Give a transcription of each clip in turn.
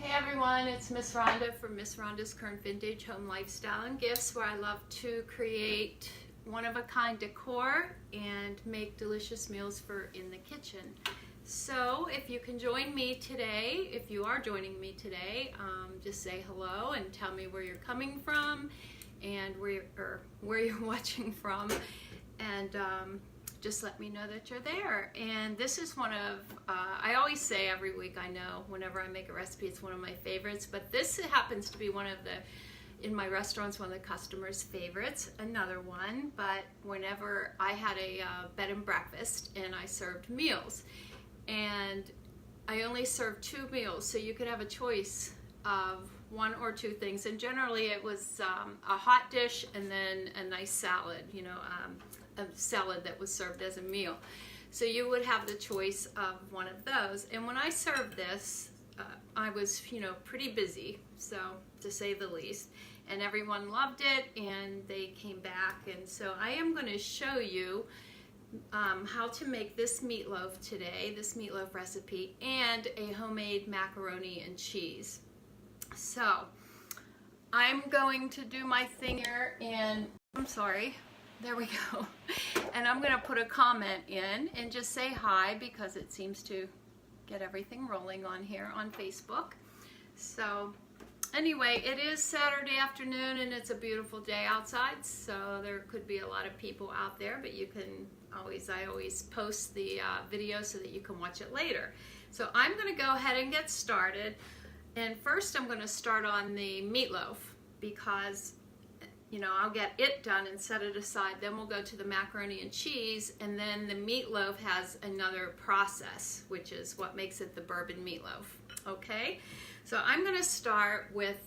Hey everyone, it's Miss Rhonda from Miss Rhonda's Current Vintage Home Lifestyle and Gifts, where I love to create one-of-a-kind decor and make delicious meals for in the kitchen. So if you can join me today, if you are joining me today, just say hello and tell me where you're coming from and where you're watching from, and just let me know that you're there. And this is one of, I always say every week, I know, whenever I make a recipe, it's one of my favorites, but this happens to be one of the, in my restaurants, one of the customers' favorites, another one. But whenever I had a bed and breakfast and I served meals, and I only served 2 meals, so you could have a choice of 1 or 2 things, and generally it was a hot dish and then a nice salad, you know, a salad that was served as a meal. So you would have the choice of one of those. And when I served this, I was, you know, pretty busy, so to say the least, and everyone loved it and they came back. And so I am going to show you how to make this meatloaf today, this meatloaf recipe, and a homemade macaroni and cheese. So I'm going to do my thing here, and I'm sorry, there we go. And I'm going to put a comment in and just say hi, because it seems to get everything rolling on here on Facebook. So anyway, it is Saturday afternoon and it's a beautiful day outside, so there could be a lot of people out there, but you can always, I always post the video so that you can watch it later. So I'm going to go ahead and get started. And first I'm going to start on the meatloaf, because, you know, I'll get it done and set it aside. Then we'll go to the macaroni and cheese, and then the meatloaf has another process, which is what makes it the bourbon meatloaf. Okay, so I'm going to start with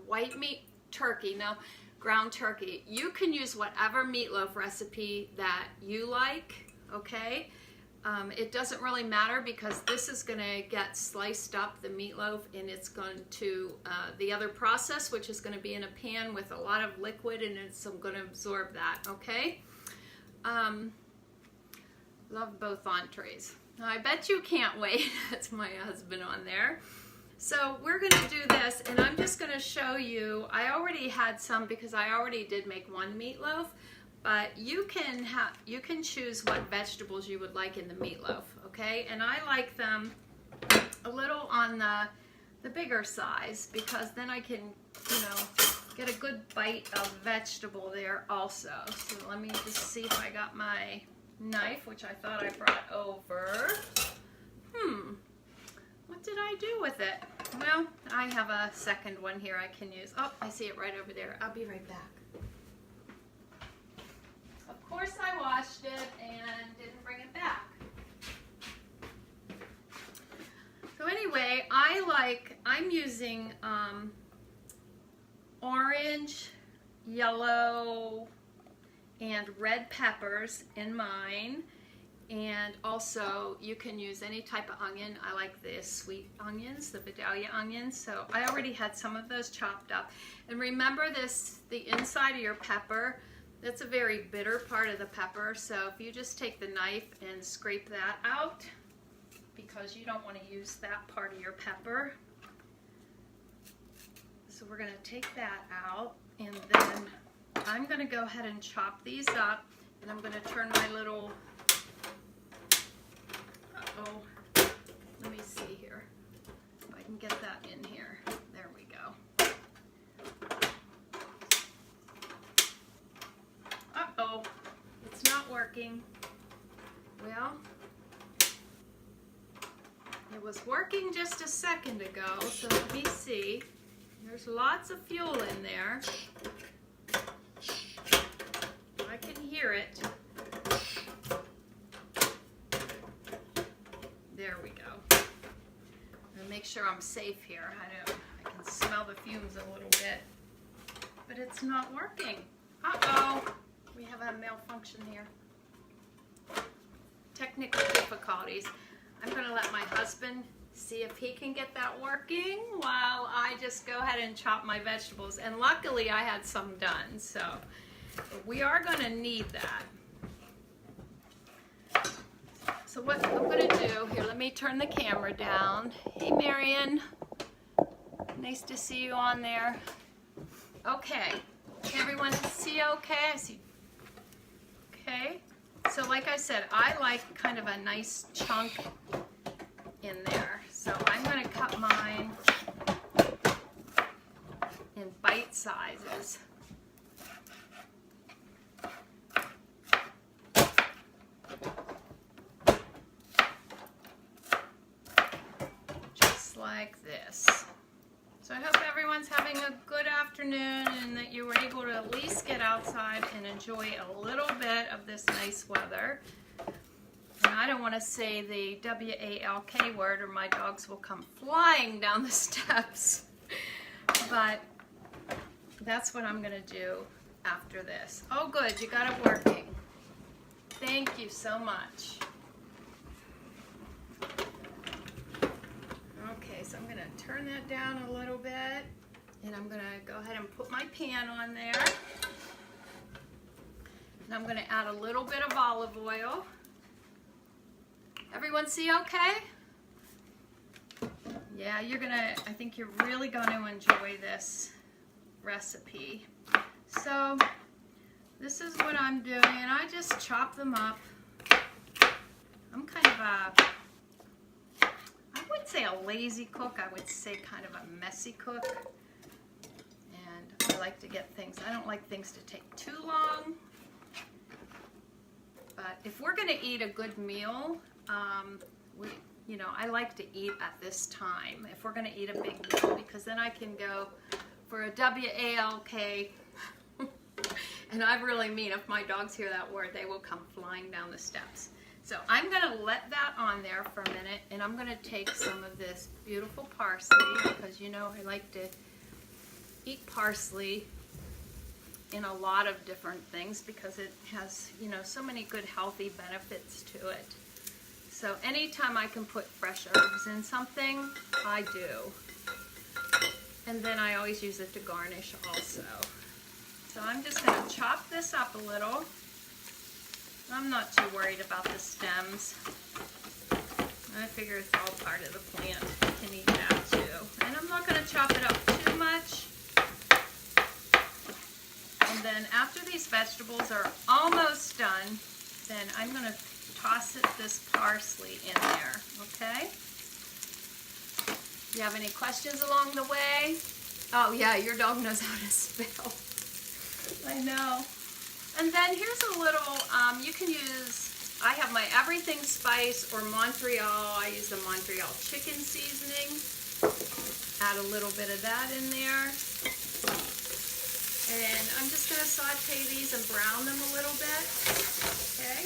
white meat turkey. Now, ground turkey. You can use whatever meatloaf recipe that you like. Okay. It doesn't really matter, because this is going to get sliced up, the meatloaf, and it's going to, the other process, which is going to be in a pan with a lot of liquid, and it's going to absorb that, okay? Love both entrees. Now, I bet you can't wait. That's my husband on there. So we're going to do this, and I'm just going to show you, I already had some because I already did make one meatloaf. But you can choose what vegetables you would like in the meatloaf, okay? And I like them a little on the bigger size, because then I can, you know, get a good bite of vegetable there also. So let me just see if I got my knife, which I thought I brought over. What did I do with it? Well, I have a second one here I can use. Oh, I see it right over there. I'll be right back. Of course I washed it and didn't bring it back. So anyway, I'm using orange, yellow, and red peppers in mine. And also you can use any type of onion. I like the sweet onions, the Vidalia onions. So I already had some of those chopped up. And remember this, the inside of your pepper, that's a very bitter part of the pepper, so if you just take the knife and scrape that out, because you don't want to use that part of your pepper. So we're going to take that out, and then I'm going to go ahead and chop these up, and I'm going to turn my little, let me see here, if I can get that in here. There we go. Uh-oh, it's not working. Well, it was working just a second ago, so let me see. There's lots of fuel in there. I can hear it. There we go. I'm gonna make sure I'm safe here. I can smell the fumes a little bit, but it's not working. Uh-oh. We have a malfunction here. Technical difficulties. I'm going to let my husband see if he can get that working while I just go ahead and chop my vegetables. And luckily I had some done, so we are going to need that. So what I'm gonna do here, let me turn the camera down. Hey Marion, nice to see you on there. Okay, everyone see okay? I see. Okay, so like I said, I like kind of a nice chunk in there. So I'm gonna cut mine in bite sizes. Just like this. So I hope everyone's having a good afternoon and that you were able to at least get outside and enjoy a little bit of this nice weather. And I don't want to say the W-A-L-K word or my dogs will come flying down the steps. But that's what I'm going to do after this. Oh good, you got it working. Thank you so much. Okay, so I'm going to turn that down a little bit, and I'm going to go ahead and put my pan on there. And I'm going to add a little bit of olive oil. Everyone see okay? Yeah, I think you're really going to enjoy this recipe. So this is what I'm doing, and I just chop them up. I'm kind of I wouldn't say a lazy cook, I would say kind of a messy cook. And I like to get things, I don't like things to take too long. But if we're going to eat a good meal, I like to eat at this time if we're going to eat a big meal, because then I can go for a W-A-L-K. And I really mean, if my dogs hear that word, they will come flying down the steps. So I'm going to let that on there for a minute, and I'm going to take some of this beautiful parsley, because I like to eat parsley in a lot of different things because it has, so many good healthy benefits to it. So anytime I can put fresh herbs in something, I do. And then I always use it to garnish also. So I'm just going to chop this up a little. I'm not too worried about the stems. I figure it's all part of the plant. You can eat that too. And I'm not going to chop it up too much. And then after these vegetables are almost done, then I'm going to toss this parsley in there, okay? You have any questions along the way? Oh yeah, your dog knows how to spell. I know. And then here's a little, you can use, I have my everything spice or Montreal. I use the Montreal chicken seasoning. Add a little bit of that in there. And I'm just going to saute these and brown them a little bit. Okay.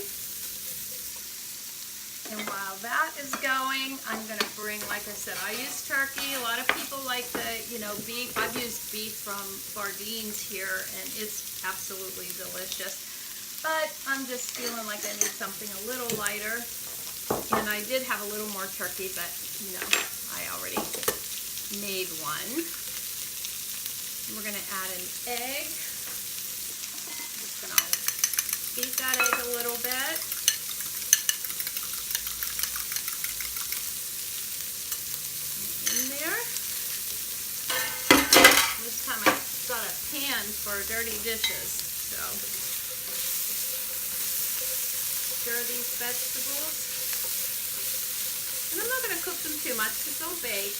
And while that is going, I'm going to bring, like I said, I use turkey. A lot of people like the, beef. I've used beef from Bourdain's here, and it's absolutely delicious. But I'm just feeling like I need something a little lighter. And I did have a little more turkey, but, I already made one. We're going to add an egg. Just going to beat that egg a little bit. In there. This time I got a pan for dirty dishes. So stir these vegetables. And I'm not going to cook them too much because they'll bake,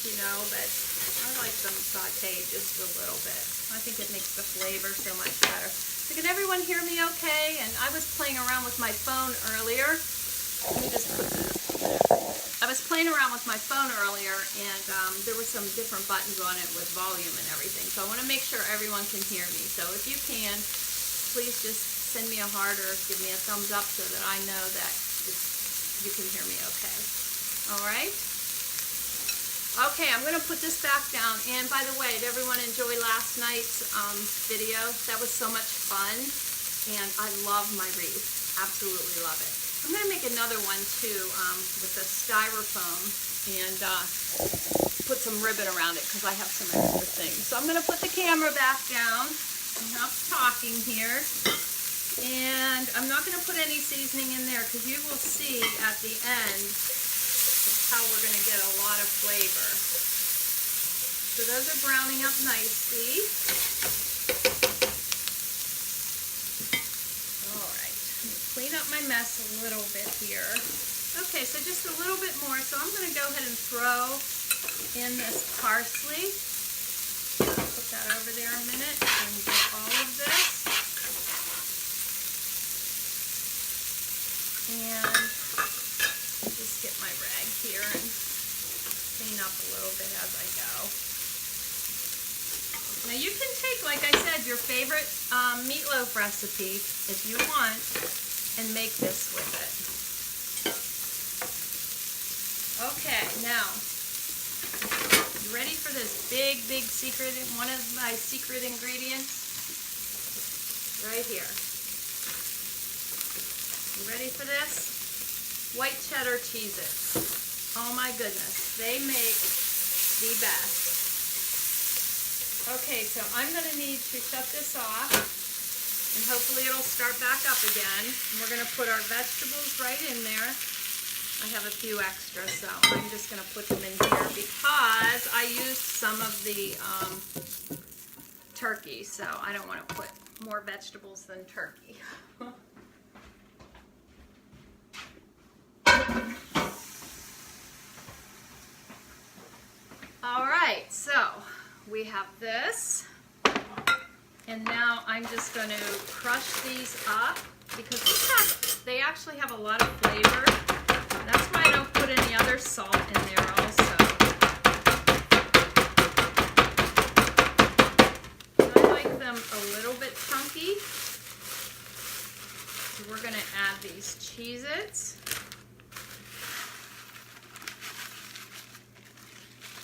but I like them sauteed just a little bit. I think it makes the flavor so much better. So can everyone hear me okay? And I was playing around with my phone earlier. Let me just put this. I was playing around with my phone earlier, and there were some different buttons on it with volume and everything. So I want to make sure everyone can hear me. So if you can, please just send me a heart or give me a thumbs up so that I know that you can hear me okay. All right? Okay, I'm going to put this back down. And by the way, did everyone enjoy last night's video? That was so much fun. And I love my wreath. Absolutely love it. I'm going to make another one too with the styrofoam and put some ribbon around it because I have some extra things. So I'm going to put the camera back down. Enough talking here. And I'm not going to put any seasoning in there because you will see at the end how we're going to get a lot of flavor. So those are browning up nicely. All right, let me clean up my mess a little bit here. Okay, so just a little bit more. So I'm going to go ahead and throw in this parsley. Put that over there a minute and get all of this. And just get my rag here and clean up a little bit as I go. Now you can take, like I said, your favorite meatloaf recipe if you want and make this with it. Okay, now, you ready for this big secret, one of my secret ingredients? Right here. You ready for this? White cheddar Cheez-Its. Oh my goodness, they make the best. Okay, so I'm going to need to shut this off, and hopefully it'll start back up again. And we're going to put our vegetables right in there. I have a few extra, so I'm just going to put them in here because I used some of the turkey, so I don't want to put more vegetables than turkey. All right, so we have this, and now I'm just going to crush these up because they actually have a lot of flavor. That's why I don't put any other salt in there also. I like them a little bit chunky. So we're going to add these Cheez-Its.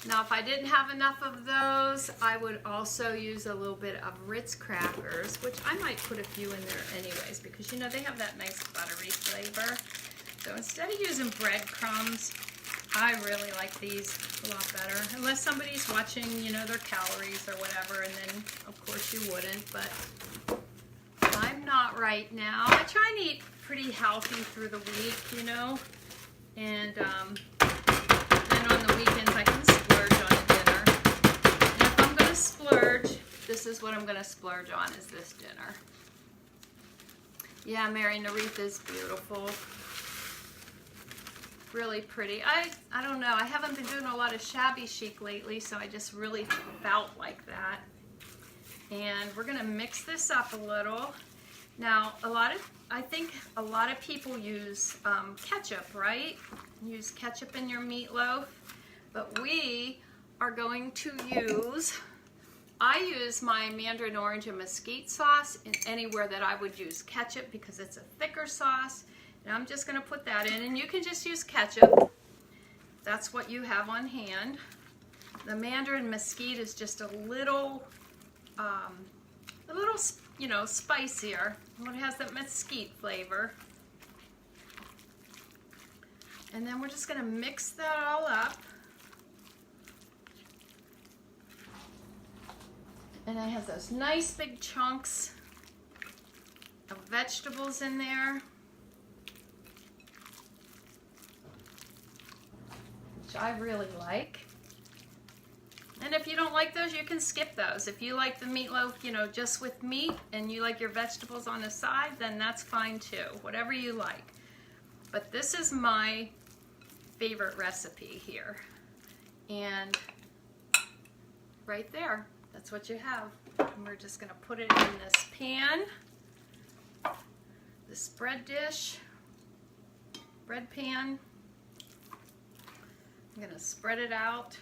Now, if I didn't have enough of those, I would also use a little bit of Ritz crackers, which I might put a few in there anyways, because you know they have that nice buttery flavor. So instead of using breadcrumbs, I really like these a lot better. Unless somebody's watching, you know, their calories or whatever, and then of course you wouldn't, but I'm not right now. I try and eat pretty healthy through the week, you know, and then on the weekends I can splurge on a dinner. And if I'm going to splurge, this is what I'm going to splurge on, is this dinner. Yeah, Mary Naretha is beautiful. Really pretty. I don't know. I haven't been doing a lot of shabby chic lately, so I just really felt like that. And we're going to mix this up a little. Now, I think a lot of people use ketchup, right? Use ketchup in your meatloaf. But we are going to I use my mandarin orange and mesquite sauce in anywhere that I would use ketchup because it's a thicker sauce. And I'm just going to put that in, and you can just use ketchup. That's what you have on hand. The mandarin mesquite is just a little, you know, spicier. It has that mesquite flavor. And then we're just going to mix that all up. And it has those nice big chunks of vegetables in there, which I really like. And if you don't like those, you can skip those. If you like the meatloaf, you know, just with meat, and you like your vegetables on the side, then that's fine too. Whatever you like. But this is my favorite recipe here. And right there, that's what you have. And we're just going to put it in this pan, the spread dish, bread pan. I'm going to spread it out.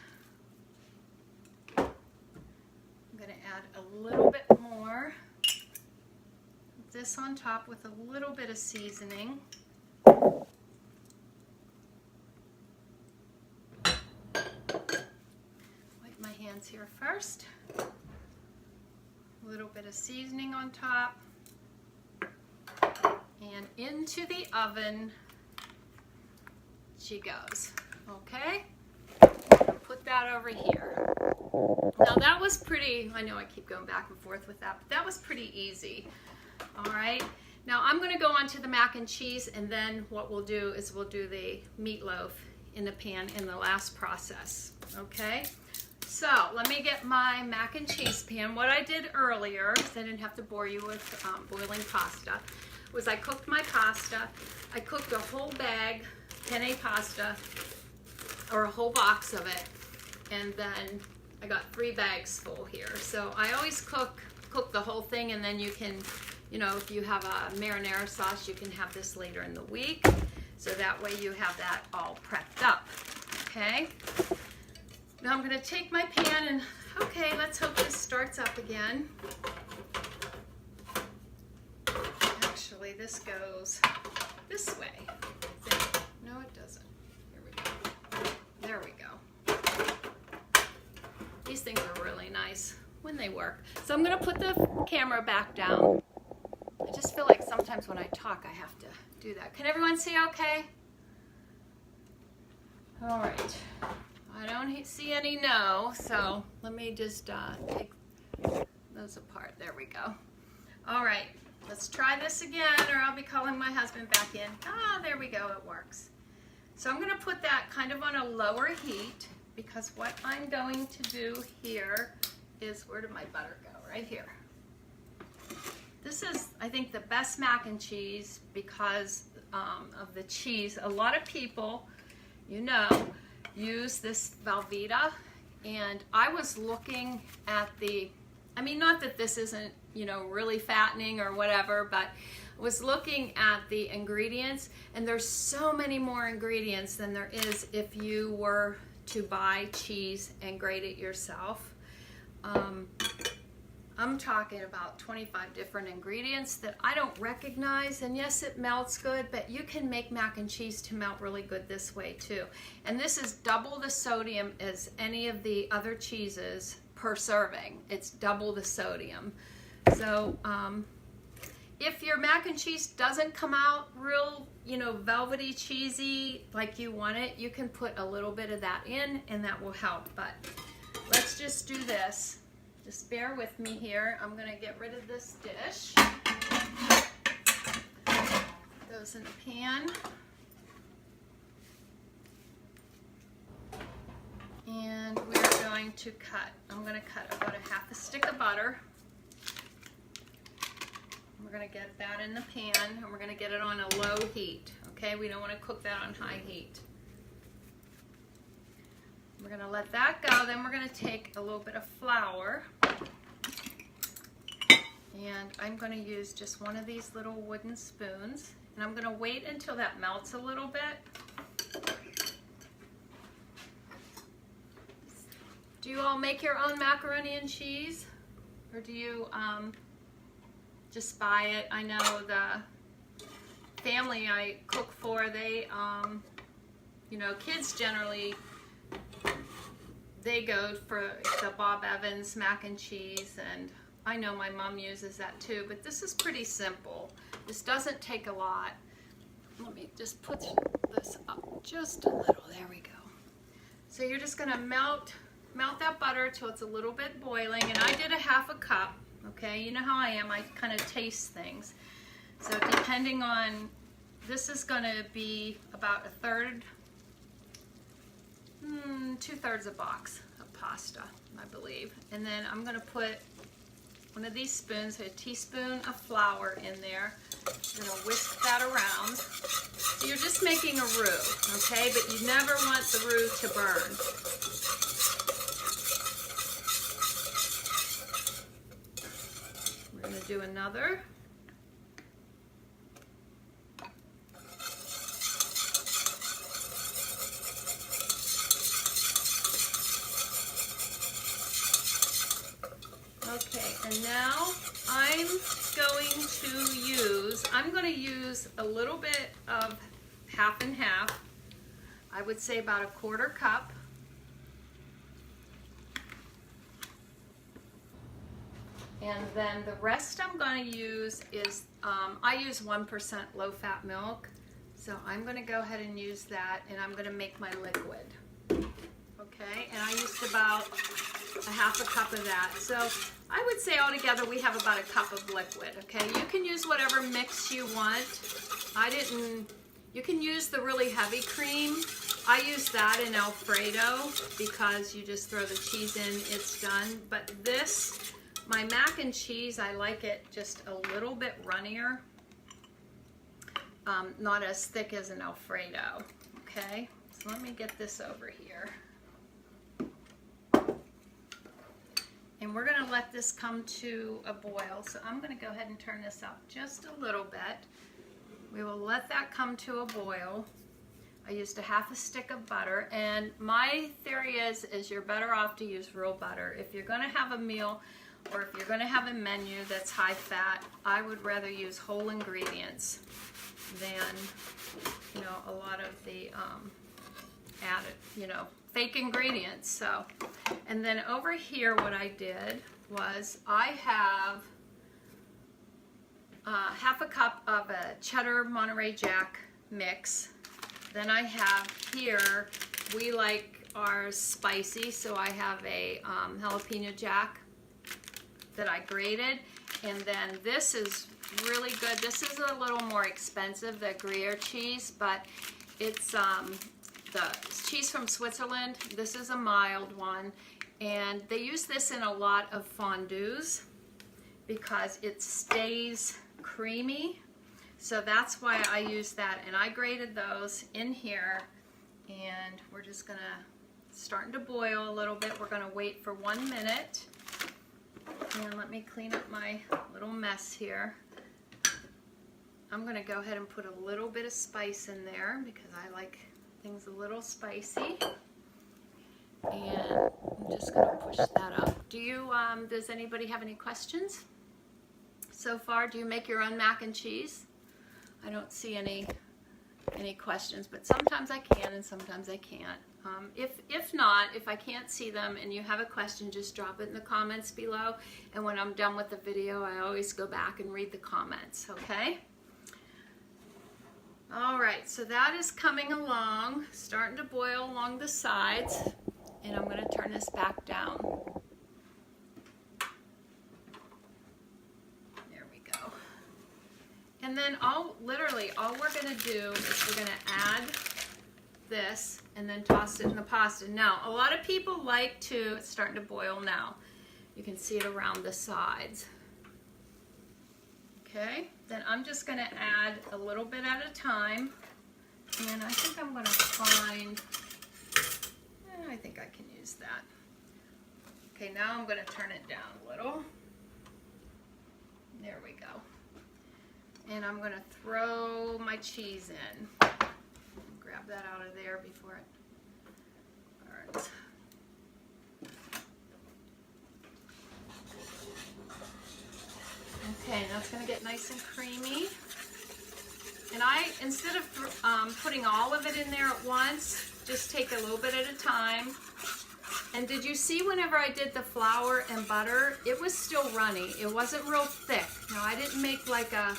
I'm going to add a little bit more of this on top with a little bit of seasoning. Wipe my hands here first. A little bit of seasoning on top. And into the oven she goes. Okay? Put that over here. Now that was pretty, I know I keep going back and forth with that, but that was pretty easy. All right. Now I'm going to go on to the mac and cheese, and then what we'll do is we'll do the meatloaf in the pan in the last process. Okay, so let me get my mac and cheese pan. What I did earlier, because I didn't have to bore you with boiling pasta, was I cooked my pasta. I cooked a whole bag, penne pasta, or a whole box of it, and then I got 3 bags full here. So I always cook the whole thing, and then you can, you know, if you have a marinara sauce, you can have this later in the week. So that way you have that all prepped up, okay? Now I'm gonna take my pan and, okay, let's hope this starts up again. Actually, this goes this way. No, it doesn't. Here we go. There we go. These things are really nice when they work. So I'm gonna put the camera back down. I just feel like sometimes when I talk, I have to do that. Can everyone see okay? All right. I don't see any no, so let me just take those apart. There we go. All right, let's try this again, or I'll be calling my husband back in. Ah, there we go, it works. So I'm gonna put that kind of on a lower heat, because what I'm going to do here is, where did my butter go? Right here. This is, I think, the best mac and cheese because of the cheese. A lot of people, you know, use this Velveeta, and I was looking at the, I mean, not that this isn't, you know, really fattening or whatever, but I was looking at the ingredients, and there's so many more ingredients than there is if you were to buy cheese and grate it yourself. I'm talking about 25 different ingredients that I don't recognize, and yes, it melts good, but you can make mac and cheese to melt really good this way too. And this is double the sodium as any of the other cheeses per serving. It's double the sodium. So if your mac and cheese doesn't come out real, you know, velvety cheesy like you want it, you can put a little bit of that in, and that will help. But let's just do this. Just bear with me here. I'm gonna get rid of this dish. Goes in the pan. And we're going to cut. I'm gonna cut about a half a stick of butter. We're gonna get that in the pan, and we're gonna get it on a low heat. Okay, we don't wanna cook that on high heat. We're going to let that go. Then we're going to take a little bit of flour, and I'm going to use just one of these little wooden spoons, and I'm going to wait until that melts a little bit. Do you all make your own macaroni and cheese, or do you just buy it? I know the family I cook for, they you know, kids generally, they go for the Bob Evans mac and cheese, and I know my mom uses that too, but this is pretty simple. This doesn't take a lot. Let me just put this up just a little. There we go. So you're just gonna melt that butter till it's a little bit boiling, and I did a half a cup, okay? You know how I am, I kind of taste things. So depending on, this is gonna be about a third, 2/3 a box of pasta, I believe. And then I'm gonna put one of these spoons, a teaspoon of flour in there. I'm gonna whisk that around. So you're just making a roux, okay? But you never want the roux to burn. We're gonna do another. Okay, and now I'm going to use a little bit of half and half. I would say about a 1/4 cup. And then the rest I'm going to use is, I use 1% low-fat milk. So I'm going to go ahead and use that, and I'm going to make my liquid. Okay, and I used about a half a cup of that. So I would say altogether we have about a cup of liquid, okay? You can use whatever mix you want. You can use the really heavy cream. I use that in Alfredo because you just throw the cheese in, it's done. But this, my mac and cheese, I like it just a little bit runnier. Not as thick as an Alfredo, okay? So let me get this over here. And we're gonna let this come to a boil. So I'm gonna go ahead and turn this up just a little bit. We will let that come to a boil. I used a half a stick of butter, and my theory is you're better off to use real butter. If you're gonna have a meal or if you're gonna have a menu that's high fat, I would rather use whole ingredients than, you know, a lot of the added, you know, fake ingredients. So, and then over here what I did was I have half a cup of a cheddar Monterey Jack mix. Then I have here, we like ours spicy, so I have a jalapeno jack that I grated. And then this is really good. This is a little more expensive, the Gruyere cheese, but it's the cheese from Switzerland. This is a mild one, and they use this in a lot of fondues because it stays creamy. So that's why I use that, and I grated those in here, and we're just gonna starting to boil a little bit. We're gonna wait for 1 minute, and let me clean up my little mess here. I'm gonna go ahead and put a little bit of spice in there because I like things a little spicy, and I'm just gonna push that up. Does anybody have any questions so far? Do you make your own mac and cheese? I don't see any questions, but sometimes I can and sometimes I can't. If not, if I can't see them and you have a question, just drop it in the comments below, and when I'm done with the video, I always go back and read the comments, okay? All right, so that is coming along, starting to boil along the sides, and I'm going to turn this back down. There we go. And then literally all we're going to do is we're going to add this and then toss it in the pasta. Now, a lot of people like to, it's starting to boil now. You can see it around the sides. Okay, then I'm just going to add a little bit at a time, and I think I'm going to find, I think I can use that. Okay, now I'm going to turn it down a little. There we go. And I'm going to throw my cheese in. Grab that out of there before it burns. Okay, now it's going to get nice and creamy. And instead of putting all of it in there at once, just take a little bit at a time. And did you see whenever I did the flour and butter, it was still runny. It wasn't real thick. Now, I didn't make like a,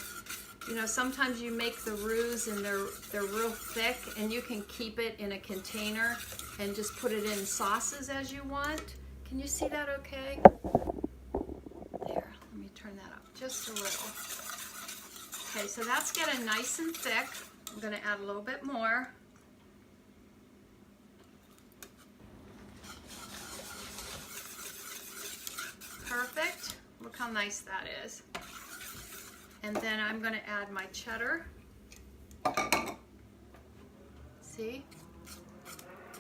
you know, sometimes you make the roux and they're real thick, and you can keep it in a container and just put it in sauces as you want. Can you see that okay? There, let me turn that up just a little. Okay, so that's getting nice and thick. I'm going to add a little bit more. Perfect. Look how nice that is. And then I'm going to add my cheddar. See?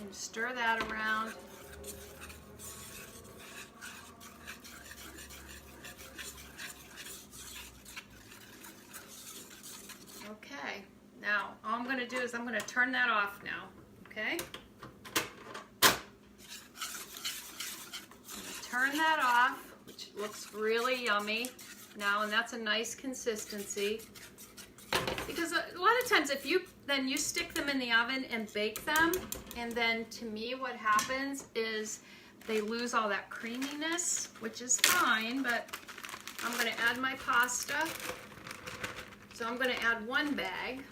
And stir that around. Okay. Now, all I'm going to do is I'm going to turn that off now. Okay? Turn that off, which looks really yummy now, and that's a nice consistency. Because a lot of times if you stick them in the oven and bake them, and then to me what happens is they lose all that creaminess, which is fine, but I'm going to add my pasta. So I'm going to add 1 bag.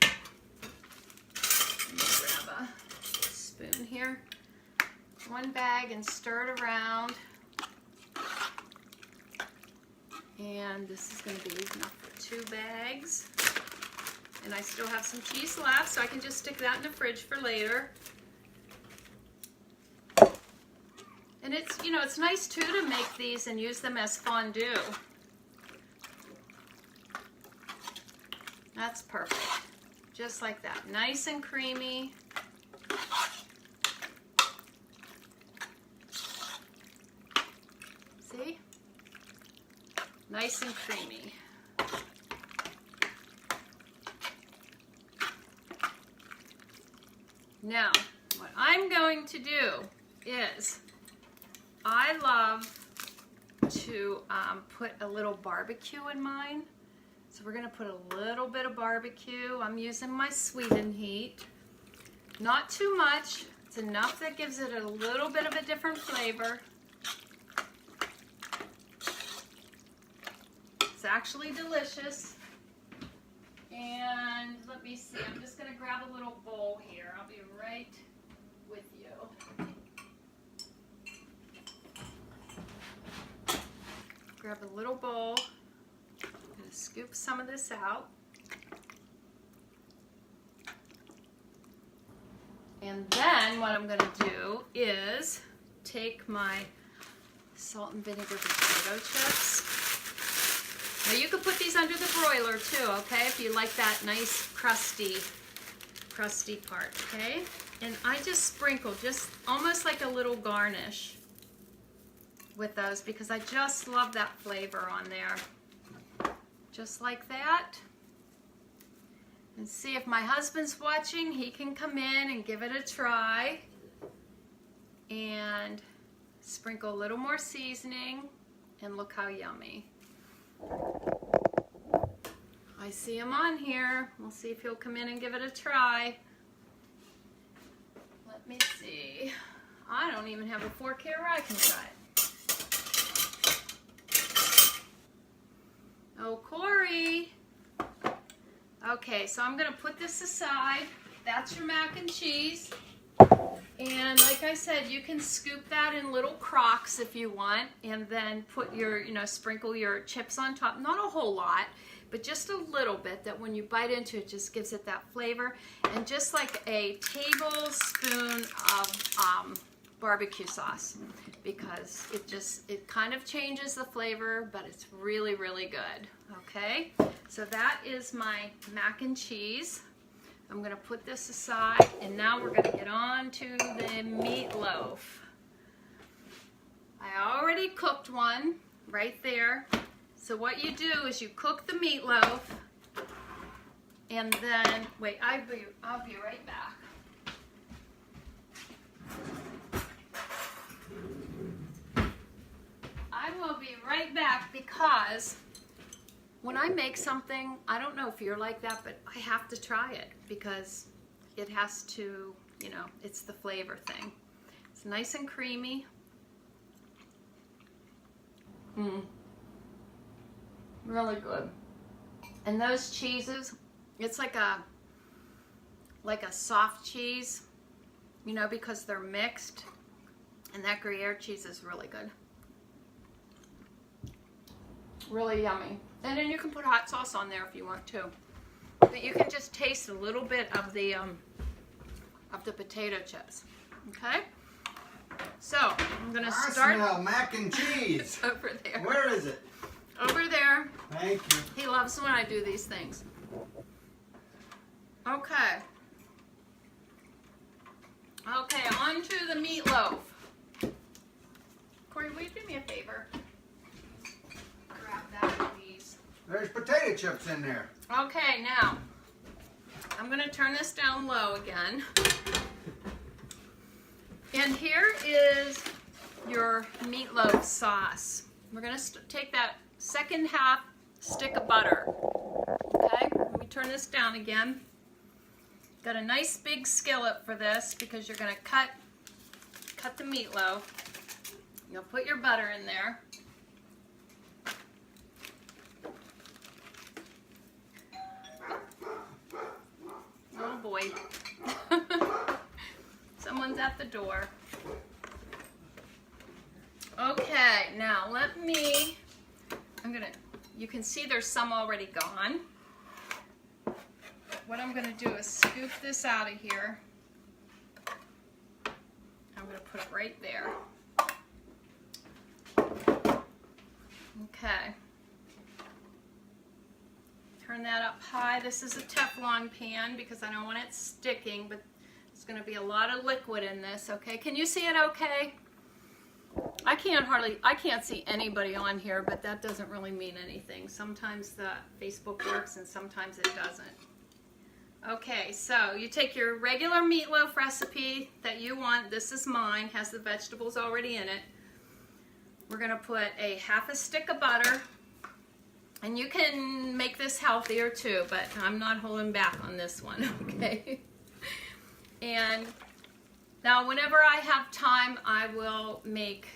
Let me grab a spoon here. 1 bag and stir it around. And this is going to be enough for 2 bags. And I still have some cheese left, so I can just stick that in the fridge for later. And it's, you know, it's nice too to make these and use them as fondue. That's perfect. Just like that. Nice and creamy. See? Nice and creamy. Now, what I'm going to do is, I love to put a little barbecue in mine. So we're going to put a little bit of barbecue. I'm using my sweeten heat. Not too much. It's enough that gives it a little bit of a different flavor. It's actually delicious. And let me see, I'm just going to grab a little bowl here. I'll be right with you. Grab a little bowl. I'm going to scoop some of this out. And then what I'm going to do is take my salt and vinegar potato chips. Now you could put these under the broiler too, okay, if you like that nice crusty part, okay? And I just sprinkle, just almost like a little garnish with those because I just love that flavor on there. Just like that. And see if my husband's watching, he can come in and give it a try. And sprinkle a little more seasoning and look how yummy. I see him on here. We'll see if he'll come in and give it a try. Let me see. I don't even have a fork here where I can try it. Oh, Corey. Okay, so I'm going to put this aside. That's your mac and cheese. And like I said, you can scoop that in little crocks if you want, and then put your, sprinkle your chips on top. Not a whole lot, but just a little bit that when you bite into it, just gives it that flavor. And just like a tablespoon of barbecue sauce, because it kind of changes the flavor, but it's really, really good. Okay, so that is my mac and cheese. I'm going to put this aside, and now we're going to get on to the meatloaf. I already cooked one right there. So what you do is you cook the meatloaf, and then, wait, I'll be right back. I will be right back because when I make something, I don't know if you're like that, but I have to try it because it has to, it's the flavor thing. It's nice and creamy. Really good. And those cheeses, it's like a soft cheese, because they're mixed. And that Gruyere cheese is really good. Really yummy. And then you can put hot sauce on there if you want to. But you can just taste a little bit of the potato chips. Okay? So, I'm going to start. I smell mac and cheese. Over there. Where is it? Over there. Thank you. He loves when I do these things. Okay. Okay, on to the meatloaf. Corey, will you do me a favor? Grab that, please. There's potato chips in there. Okay, now, I'm going to turn this down low again. And here is your meatloaf sauce. We're going to take that second half stick of butter. Okay, let me turn this down again. Got a nice big skillet for this because you're going to cut the meatloaf. You'll put your butter in there. Oh boy. Someone's at the door. Okay, now I'm gonna you can see there's some already gone. What I'm going to do is scoop this out of here. I'm going to put it right there. Okay. Turn that up high. This is a Teflon pan because I don't want it sticking, but there's going to be a lot of liquid in this, okay? Can you see it okay? I can't see anybody on here, but that doesn't really mean anything. Sometimes the Facebook works and sometimes it doesn't. Okay, so you take your regular meatloaf recipe that you want. This is mine, has the vegetables already in it. We're gonna put a half a stick of butter, and you can make this healthier too, but I'm not holding back on this one, okay? And now whenever I have time, I will make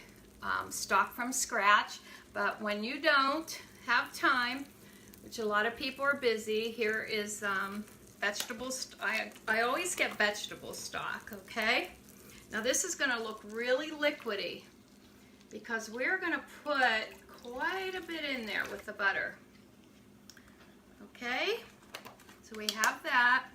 stock from scratch, but when you don't have time, which a lot of people are busy, here is vegetables. I always get vegetable stock, okay? Now this is gonna look really liquidy because we're gonna put quite a bit in there with the butter. Okay, so we have that.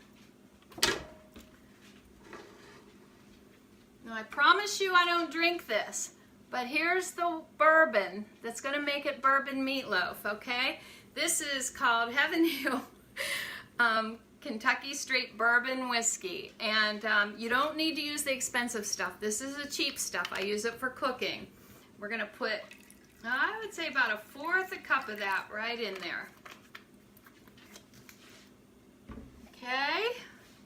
Now I promise you I don't drink this, but here's the bourbon that's gonna make it bourbon meatloaf, okay? This is called Heaven Hill Kentucky Straight Bourbon Whiskey, and you don't need to use the expensive stuff. This is the cheap stuff. I use it for cooking. We're gonna put, I would say about 1/4 cup of that right in there. Okay,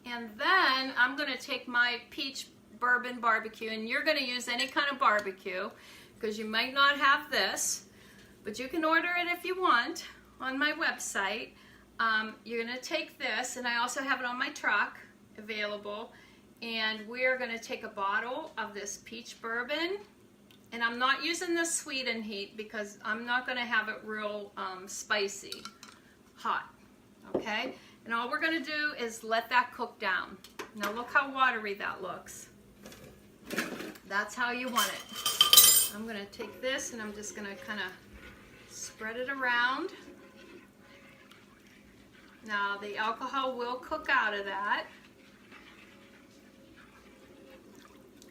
and then I'm gonna take my peach bourbon barbecue, and you're gonna use any kind of barbecue because you might not have this, but you can order it if you want on my website. You're gonna take this, and I also have it on my truck available, and we're gonna take a bottle of this peach bourbon, and I'm not using the sweeten heat because I'm not gonna have it real spicy, hot, okay? And all we're gonna do is let that cook down. Now look how watery that looks. That's how you want it. I'm gonna take this and I'm just gonna kind of spread it around. Now the alcohol will cook out of that.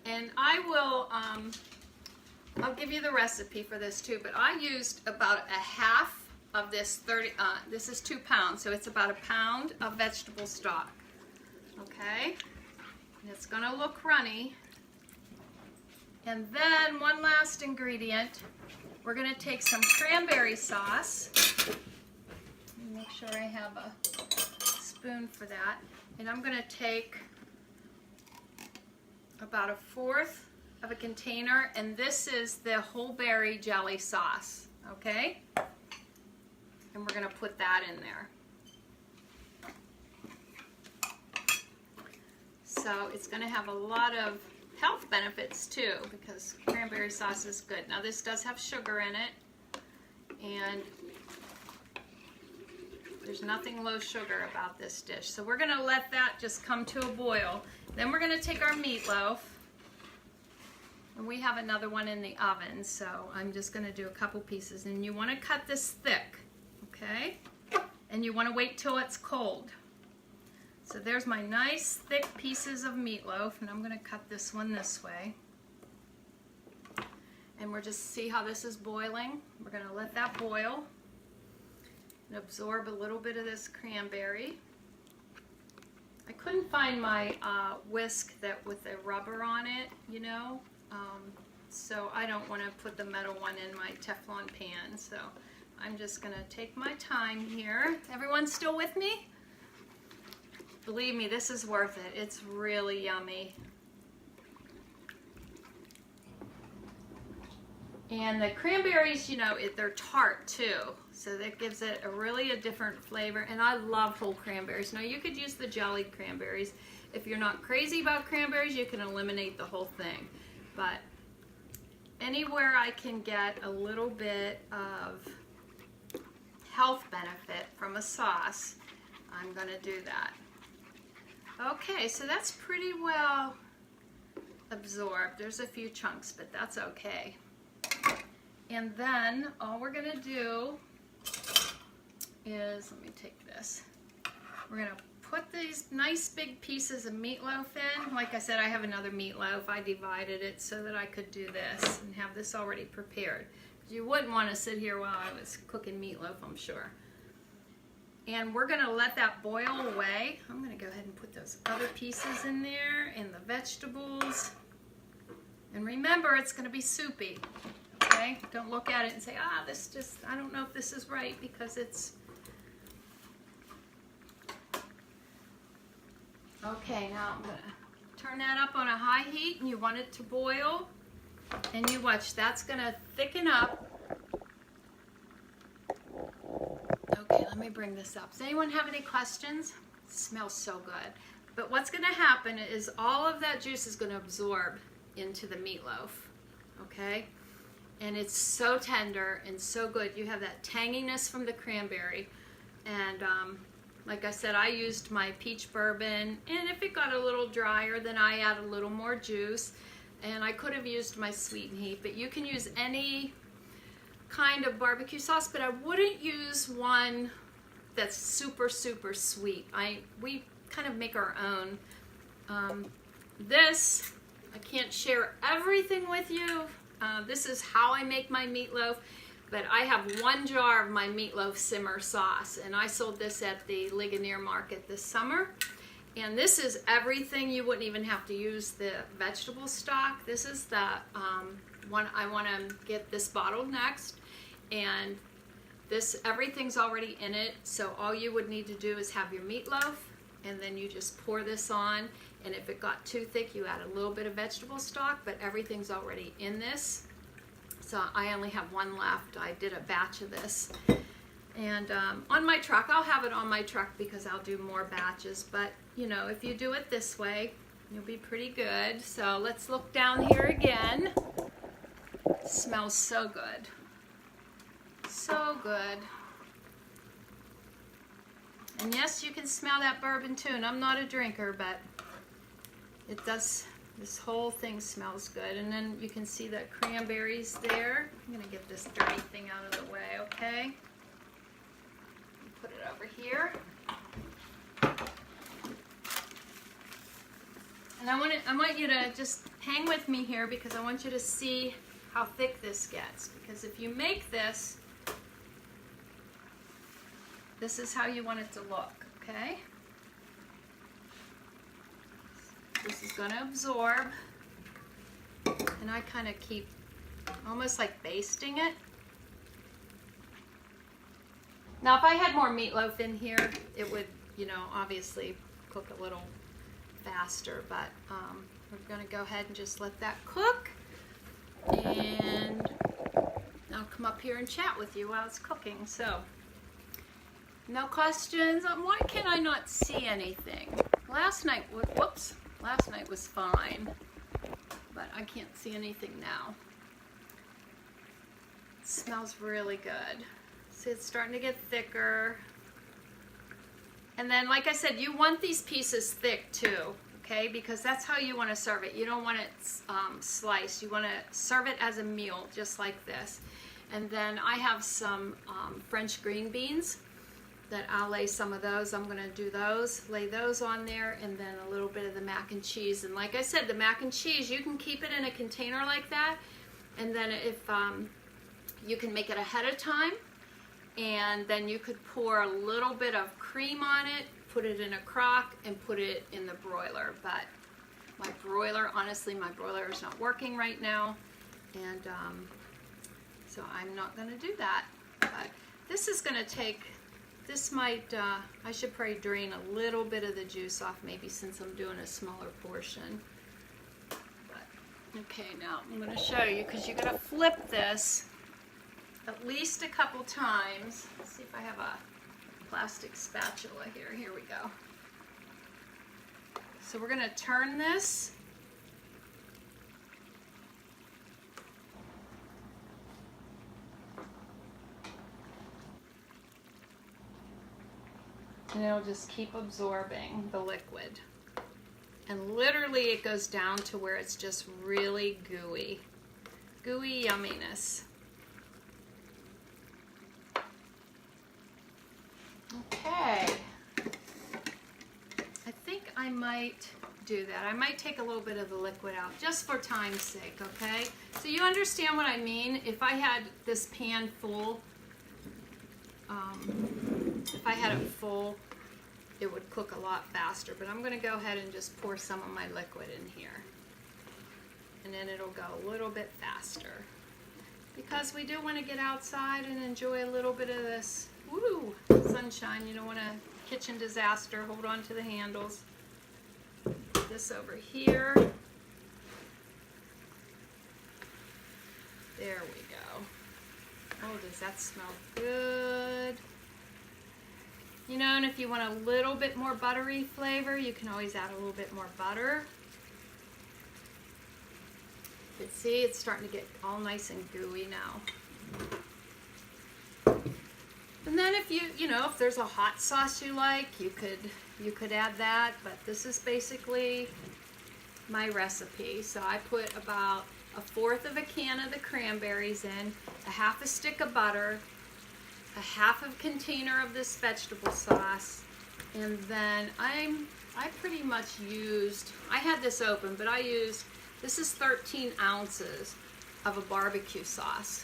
And I will, I'll give you the recipe for this too, but I used about a half of this this is 2 pounds, so it's about 1 pound of vegetable stock. Okay? And it's gonna look runny. And then one last ingredient, we're gonna take some cranberry sauce. Make sure I have a spoon for that. And I'm gonna take about 1/4 of a container, and this is the whole berry jelly sauce, okay? And we're gonna put that in there. So it's gonna have a lot of health benefits too, because cranberry sauce is good. Now this does have sugar in it, and there's nothing low sugar about this dish. So we're gonna let that just come to a boil. Then we're gonna take our meatloaf, and we have another one in the oven, so I'm just gonna do a couple pieces. And you wanna cut this thick, okay? And you wanna wait till it's cold. So there's my nice thick pieces of meatloaf, and I'm gonna cut this one this way. And we're just see how this is boiling. We're gonna let that boil and absorb a little bit of this cranberry. I couldn't find my whisk that with the rubber on it, you know, so I don't want to put the metal one in my Teflon pan, so I'm just gonna take my time here. Everyone still with me? Believe me, this is worth it. It's really yummy. And the cranberries, you know, they're tart too, so that gives it a different flavor. And I love whole cranberries. Now you could use the jellied cranberries. If you're not crazy about cranberries, you can eliminate the whole thing. But anywhere I can get a little bit of health benefit from a sauce, I'm gonna do that. Okay, so that's pretty well absorbed. There's a few chunks, but that's okay. And then all we're gonna do is, let me take this. We're gonna put these nice big pieces of meatloaf in. Like I said, I have another meatloaf. I divided it so that I could do this and have this already prepared. You wouldn't want to sit here while I was cooking meatloaf, I'm sure. And we're gonna let that boil away. I'm gonna go ahead and put those other pieces in there and the vegetables. And remember, it's gonna be soupy, okay? Don't look at it and say, ah, this just, I don't know if this is right, because it's, okay, now I'm gonna turn that up on a high heat, and you want it to boil, and you watch, that's gonna thicken up. Okay, let me bring this up. Does anyone have any questions? It smells so good. But what's gonna happen is all of that juice is gonna absorb into the meatloaf, okay? And it's so tender and so good. You have that tanginess from the cranberry, and like I said, I used my peach bourbon, and if it got a little drier, then I add a little more juice, and I could have used my Sweet and Heat, but you can use any kind of barbecue sauce, but I wouldn't use one that's super, super sweet. We kind of make our own. This, I can't share everything with you. This is how I make my meatloaf. But I have 1 jar of my meatloaf simmer sauce, and I sold this at the Ligonier Market this summer. And this is everything. You wouldn't even have to use the vegetable stock. This is the one I want to get this bottled next, and this, everything's already in it. So all you would need to do is have your meatloaf, and then you just pour this on. And if it got too thick, you add a little bit of vegetable stock, but everything's already in this. So I only have 1 left. I did a batch of this. And on my truck, I'll have it on my truck because I'll do more batches. But, you know, if you do it this way, you'll be pretty good. So let's look down here again. It smells so good. So good. And yes, you can smell that bourbon too. And I'm not a drinker, but it does. This whole thing smells good. And then you can see the cranberries there. I'm gonna get this dirty thing out of the way, okay? Put it over here. And I want you to just hang with me here, because I want you to see how thick this gets. Because if you make this, this is how you want it to look, okay? This is going to absorb, and I kind of keep almost like basting it. Now if I had more meatloaf in here, it would, you know, obviously cook a little faster, but we're going to go ahead and just let that cook, and I'll come up here and chat with you while it's cooking. So, no questions? Why can I not see anything? Last night was fine, but I can't see anything now. It smells really good. See, it's starting to get thicker. And then, like I said, you want these pieces thick too, okay? Because that's how you want to serve it. You don't want it sliced. You want to serve it as a meal, just like this. And then I have some French green beans that I'll lay some of those. I'm going to do those, lay those on there, and then a little bit of the mac and cheese. And like I said, the mac and cheese, you can keep it in a container like that, and then if you can make it ahead of time, and then you could pour a little bit of cream on it, put it in a crock, and put it in the broiler. But my broiler, honestly, my broiler is not working right now, and so I'm not going to do that. But this is going to take, this might, I should probably drain a little bit of the juice off, maybe, since I'm doing a smaller portion. But, okay, now I'm going to show you, because you're going to flip this at least a couple times. Let's see if I have a plastic spatula here. Here we go. So we're going to turn this. And it'll just keep absorbing the liquid. And literally it goes down to where it's just really gooey. Gooey yumminess. Okay. I think I might do that. I might take a little bit of the liquid out just for time's sake, okay? So you understand what I mean? If I had this pan full, if I had it full, it would cook a lot faster. But I'm going to go ahead and just pour some of my liquid in here. And then it'll go a little bit faster. Because we do want to get outside and enjoy a little bit of this, woo, sunshine. You don't want a kitchen disaster. Hold on to the handles. Put this over here. There we go. Oh, does that smell good? You know, and if you want a little bit more buttery flavor, you can always add a little bit more butter. But see, it's starting to get all nice and gooey now. And then if you know, if there's a hot sauce you like, you could add that, but this is basically my recipe. So I put about 1/4 of a can of the cranberries in, a 1/2 stick of butter, a 1/2 container of this vegetable sauce, and then I pretty much used, I had this open, but I used, this is 13 ounces of a barbecue sauce.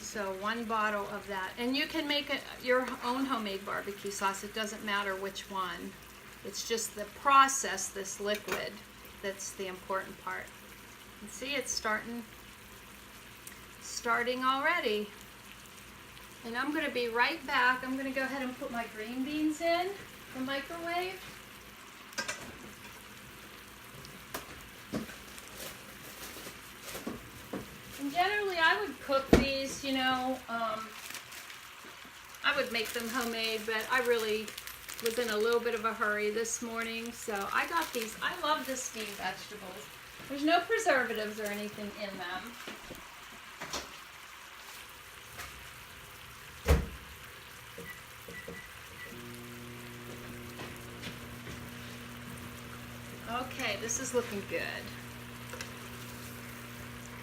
So 1 bottle of that. And you can make your own homemade barbecue sauce. It doesn't matter which one. It's just the process, this liquid, that's the important part. And see, it's starting already. And I'm going to be right back. I'm going to go ahead and put my green beans in the microwave. And generally I would cook these, you know, I would make them homemade, but I really was in a little bit of a hurry this morning, so I got these. I love the steamed vegetables. There's no preservatives or anything in them. Okay, this is looking good.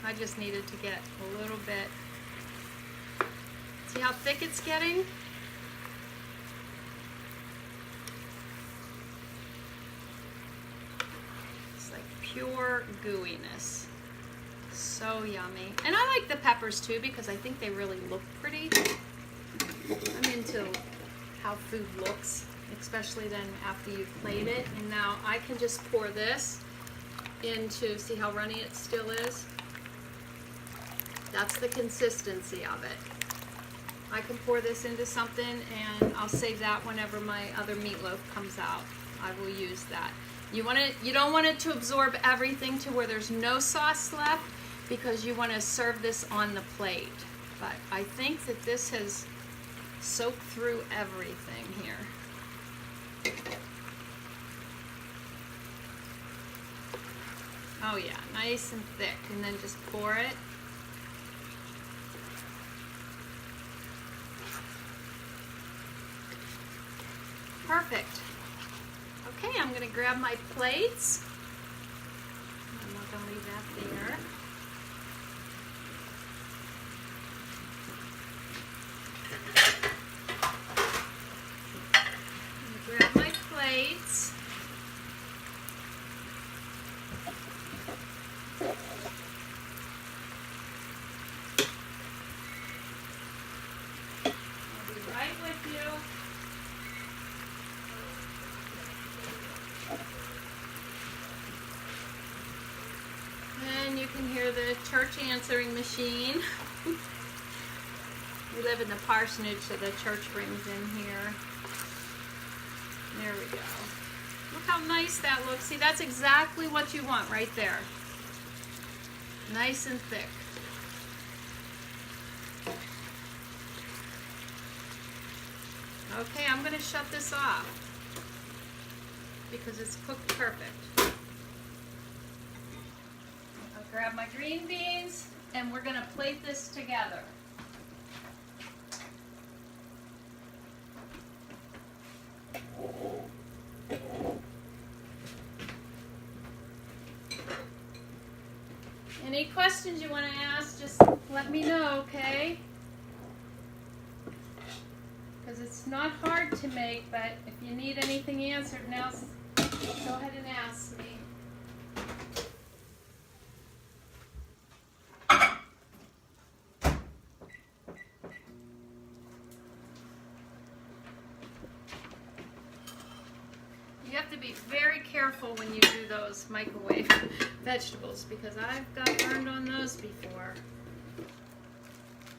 I just needed to get a little bit. See how thick it's getting? It's like pure gooiness. So yummy. And I like the peppers too because I think they really look pretty. I'm into how food looks, especially then after you've played it. And now I can just pour this into, see how runny it still is? That's the consistency of it. I can pour this into something and I'll save that whenever my other meatloaf comes out. I will use that. You don't want it to absorb everything to where there's no sauce left because you want to serve this on the plate. But I think that this has soaked through everything here. Oh yeah, nice and thick. And then just pour it. Perfect. Okay, I'm going to grab my plates. I'm not going to leave that there. I'm going to grab my plates. I'll be right with you. And you can hear the church answering machine. We live in the parsonage, so the church rings in here. There we go. Look how nice that looks. See, that's exactly what you want right there. Nice and thick. Okay, I'm going to shut this off because it's cooked perfect. I'll grab my green beans and we're going to plate this together. Any questions you want to ask, just let me know, okay? Because because it's not hard to make, but if you need anything answered now, go ahead and ask me. You have to be very careful when you do those microwave vegetables because I've got burned on those before.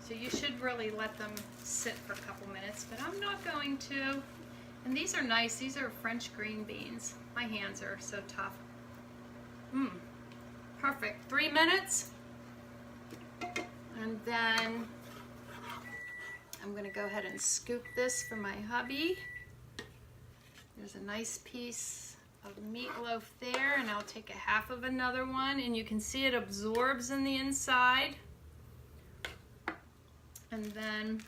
So you should really let them sit for a couple minutes, but I'm not going to. And these are nice. These are French green beans. My hands are so tough. Perfect. 3 minutes. And then I'm going to go ahead and scoop this for my hubby. There's a nice piece of meatloaf there, and I'll take a half of another one, and you can see it absorbs in the inside. And then,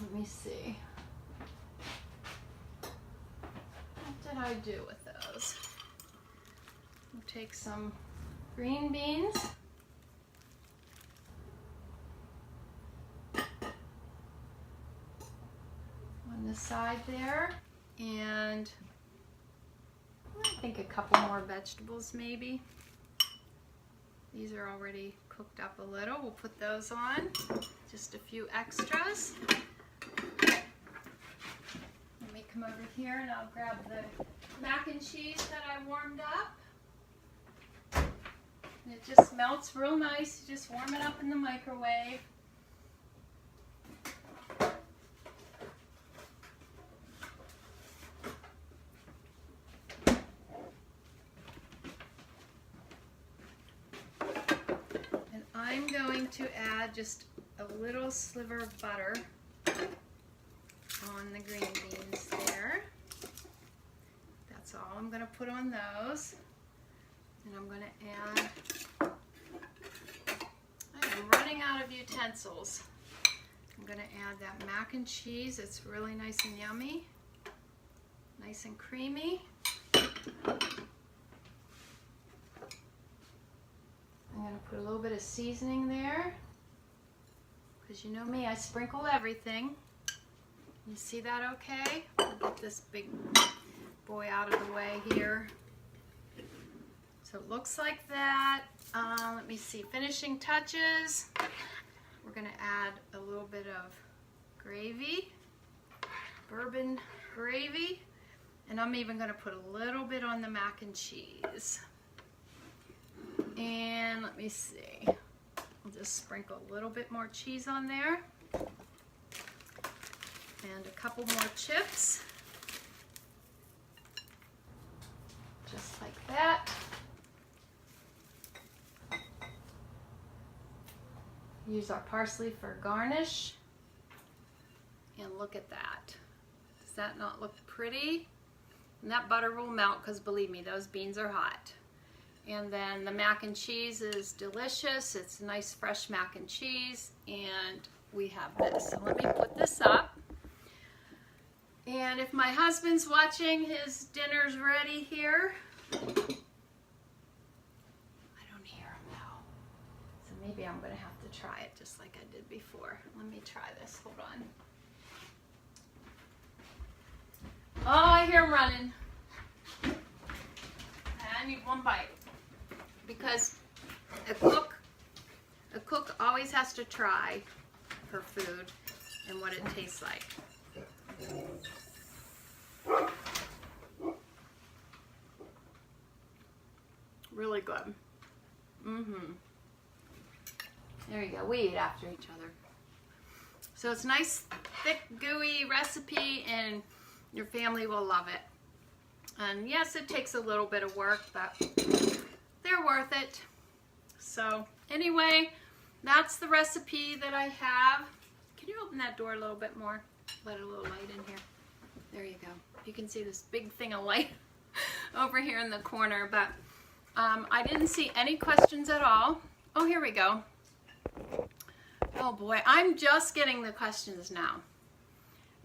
let me see. What did I do with those? We'll take some green beans. On the side there. And I think a couple more vegetables maybe. These are already cooked up a little. We'll put those on. Just a few extras. Let me come over here and I'll grab the mac and cheese that I warmed up. And it just melts real nice. You just warm it up in the microwave. I'm going to add just a little sliver of butter on the green beans there. That's all I'm going to put on those. And I'm going to add, I am running out of utensils. I'm going to add that mac and cheese. It's really nice and yummy, nice and creamy. I'm going to put a little bit of seasoning there, because you know me, I sprinkle everything. You see that okay? I'll get this big boy out of the way here. So it looks like that. Let me see, finishing touches. We're going to add a little bit of gravy, bourbon gravy, and I'm even going to put a little bit on the mac and cheese. And let me see, I'll just sprinkle a little bit more cheese on there. And a couple more chips. Just like that. Use our parsley for garnish. And look at that. Does that not look pretty? And that butter will melt because believe me, those beans are hot. And then the mac and cheese is delicious. It's nice fresh mac and cheese. And we have this. So let me put this up. And if my husband's watching, his dinner's ready here. I don't hear him now. So maybe I'm going to have to try it just like I did before. Let me try this. Hold on. Oh, I hear him running. I need one bite. Because a cook always has to try her food and what it tastes like. Really good. There you go. We eat after each other. So it's a nice, thick, gooey recipe, and your family will love it. And yes, it takes a little bit of work, but they're worth it. So anyway, that's the recipe that I have. Can you open that door a little bit more? Let a little light in here. There you go. You can see this big thing of light over here in the corner, but I didn't see any questions at all. Oh, here we go. Oh boy, I'm just getting the questions now,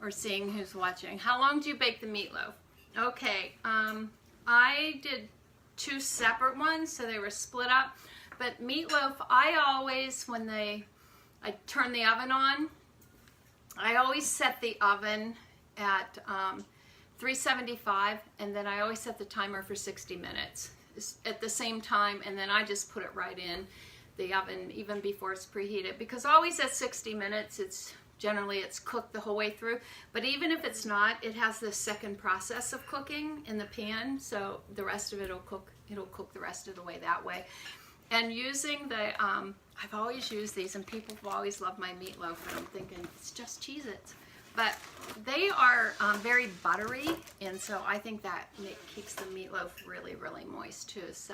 or seeing who's watching. How long do you bake the meatloaf? Okay, I did 2 separate ones, so they were split up. But meatloaf, I always, when I turn the oven on, I always set the oven at 375, and then I always set the timer for 60 minutes at the same time, and then I just put it right in the oven even before it's preheated, because always at 60 minutes it's cooked the whole way through. But even if it's not, it has this second process of cooking in the pan, so the rest of it'll cook the rest of the way that way. And using the I've always used these, and people have always loved my meatloaf, and I'm thinking it's just Cheez-Its, but they are very buttery, and so I think that keeps the meatloaf really, really moist too. So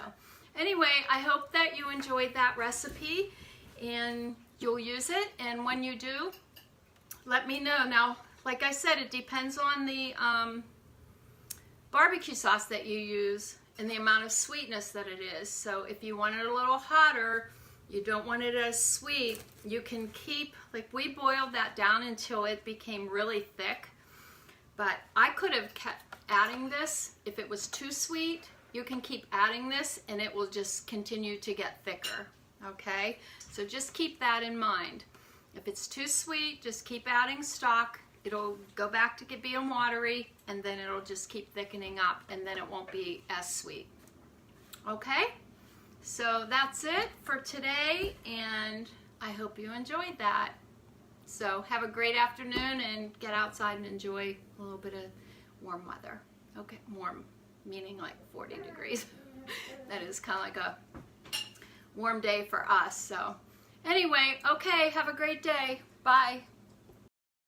anyway, I hope that you enjoyed that recipe and you'll use it, and when you do, let me know. Now, like I said, it depends on the barbecue sauce that you use and the amount of sweetness that it is. So if you want it a little hotter, you don't want it as sweet, you can keep, like we boiled that down until it became really thick, but I could have kept adding this. If it was too sweet, you can keep adding this and it will just continue to get thicker, okay? So just keep that in mind. If it's too sweet, just keep adding stock. It'll go back to being watery, and then it'll just keep thickening up, and then it won't be as sweet. Okay? So that's it for today, and I hope you enjoyed that. So have a great afternoon, and get outside and enjoy a little bit of warm weather. Okay, warm, meaning like 40 degrees. That is kind of like a warm day for us. So anyway, okay, have a great day. Bye.